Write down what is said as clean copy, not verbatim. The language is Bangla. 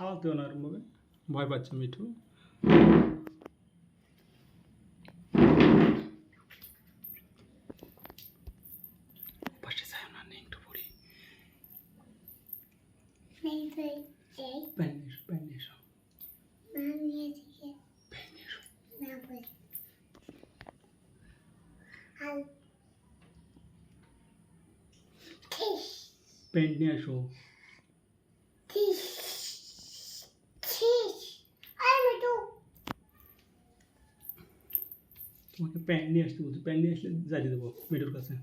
আওয়াজ দিও না এরকমভাবে, ভয় পাচ্ছে মিঠু। পাশে যায় না, নেই একটু পড়ি। প্যান এসো, প্যান এসো, প্যান এসো। প্যান্ট নিয়ে আসো। তোমাকে প্যান্ট নিয়ে আসতে বলছি, প্যান্ট নিয়ে আসলে জারিয়ে দেবো মিঠুর কাছে।